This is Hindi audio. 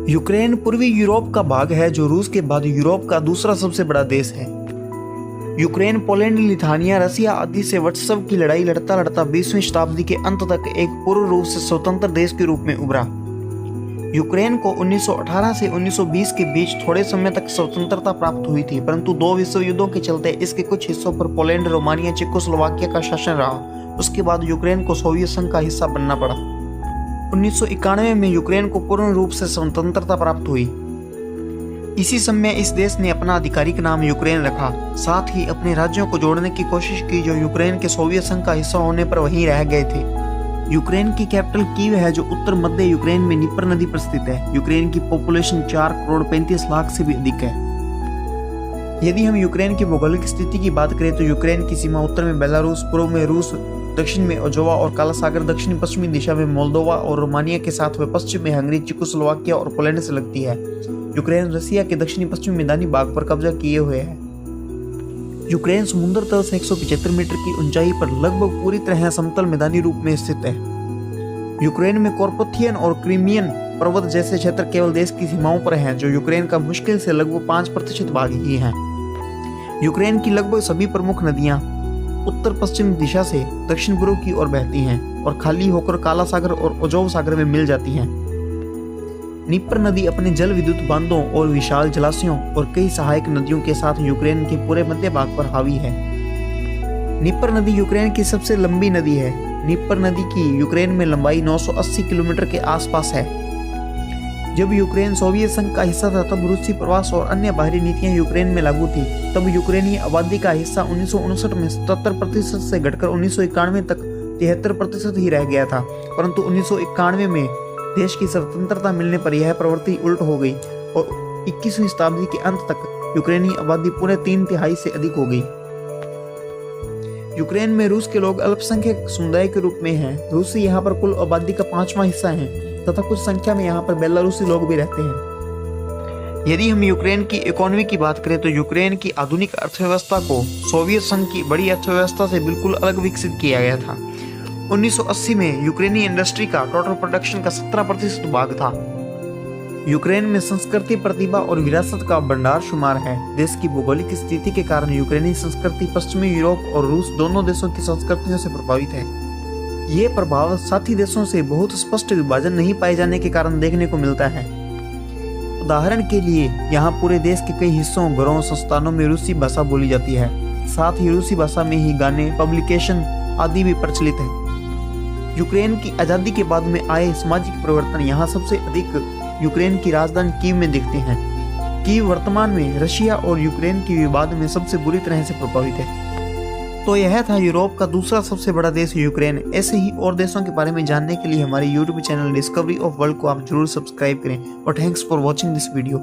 यूक्रेन पूर्वी यूरोप का भाग है जो रूस के बाद यूरोप का दूसरा सबसे बड़ा देश है। यूक्रेन पोलैंड, लिथुआनिया, रसिया आदि से वर्चस्व की लड़ाई लड़ता लड़ता 20वीं शताब्दी के अंत तक एक पूर्ण रूप से स्वतंत्र देश के रूप में उभरा। यूक्रेन को 1918 से 1920 के बीच थोड़े समय तक स्वतंत्रता प्राप्त हुई थी, परंतु 2 विश्व युद्धों के चलते इसके कुछ हिस्सों पर पोलैंड, रोमानिया, चेकोस्लोवाकिया का शासन रहा। उसके बाद यूक्रेन को सोवियत संघ का हिस्सा बनना पड़ा। 1991 में यूक्रेन को पूर्ण रूप से स्वतंत्रता प्राप्त हुई। इसी समय इस देश ने अपना आधिकारिक नाम यूक्रेन रखा, साथ ही अपने राज्यों को जोड़ने की कोशिश की जो यूक्रेन के सोवियत संघ का हिस्सा होने पर वहीं रह गए थे। यूक्रेन की कैपिटल कीव है जो उत्तर मध्य यूक्रेन में नीपर नदी पर स्थित है। यूक्रेन की पॉपुलेशन 4,35,00,000 से भी अधिक है। यदि हम यूक्रेन की भौगोलिक स्थिति की बात करें तो यूक्रेन की सीमा उत्तर में बेलारूस, पूर्व में रूस, दक्षिण में ओजोवा और काला सागर, दक्षिण पश्चिमी दिशा में मोल्दोवा और रोमानिया के साथ व पश्चिम में हंगरी, चेकोस्लोवाकिया और पोलैंड से लगती है। यूक्रेन रसिया के दक्षिणी पश्चिमी मैदानी भाग पर कब्जा किए हुए है। यूक्रेन समुद्र तल से 175 मीटर की ऊंचाई पर लगभग पूरी तरह समतल मैदानी रूप में स्थित है। यूक्रेन में कार्पाथियन और क्रीमियन पर्वत जैसे क्षेत्र केवल देश की सीमाओं पर हैं, जो यूक्रेन का मुश्किल से लगभग 5% भाग ही है। यूक्रेन की लगभग सभी प्रमुख नदियां उत्तर पश्चिम दिशा से दक्षिण पूर्व की ओर बहती हैं और खाली होकर काला सागर और ओजोव सागर में मिल जाती हैं। नीपर नदी अपने जल विद्युत बांधों और विशाल जलाशयों और कई सहायक नदियों के साथ यूक्रेन के पूरे मध्य भाग पर हावी है। नीपर नदी यूक्रेन की सबसे लंबी नदी है। नीपर नदी की यूक्रेन में लंबाई 980 किलोमीटर के आसपास है। जब यूक्रेन सोवियत संघ का हिस्सा था तब रूसी प्रवास और अन्य बाहरी नीतियां यूक्रेन में लागू थी। तब यूक्रेनी आबादी का हिस्सा 1959 में 77% से घटकर 1991 तक 73% ही रह गया था, परंतु 1991 में देश की स्वतंत्रता मिलने पर यह प्रवृत्ति उल्ट हो गई और 21वीं शताब्दी के अंत तक यूक्रेनी आबादी पूरे 3/3 से अधिक हो गई। यूक्रेन में रूस के लोग अल्पसंख्यक समुदाय के रूप में हैं। रूसी यहाँ पर कुल आबादी का 5वां हिस्सा है तथा कुछ संख्या में यहाँ पर बेलारूसी लोग भी रहते हैं। यदि हम यूक्रेन की इकोनॉमी की बात करें तो यूक्रेन की आधुनिक अर्थव्यवस्था को सोवियत संघ की बड़ी अर्थव्यवस्था से बिल्कुल अलग विकसित किया गया था। 1980 में यूक्रेनी इंडस्ट्री का टोटल प्रोडक्शन का 17% भाग था। यूक्रेन में संस्कृति, प्रतिभा और विरासत का भंडार शुमार है। देश की भौगोलिक स्थिति के कारण यूक्रेनी संस्कृति पश्चिमी यूरोप और रूस दोनों देशों की संस्कृतियों से प्रभावित है। ये प्रभाव साथी देशों से बहुत स्पष्ट विभाजन नहीं पाए जाने के कारण देखने को मिलता है। उदाहरण के लिए यहाँ पूरे देश के कई हिस्सों, घरों, संस्थानों में रूसी भाषा बोली जाती है। साथ ही रूसी भाषा में ही गाने, पब्लिकेशन आदि भी प्रचलित है। यूक्रेन की आज़ादी के बाद में आए सामाजिक परिवर्तन यहाँ सबसे अधिक यूक्रेन की राजधानी कीव में दिखते हैं। कीव वर्तमान में रशिया और यूक्रेन के विवाद में सबसे बुरी तरह से प्रभावित है। तो यह था यूरोप का दूसरा सबसे बड़ा देश यूक्रेन। ऐसे ही और देशों के बारे में जानने के लिए हमारे YouTube channel discovery of world को आप जरूर सब्सक्राइब करें और thanks for watching this video.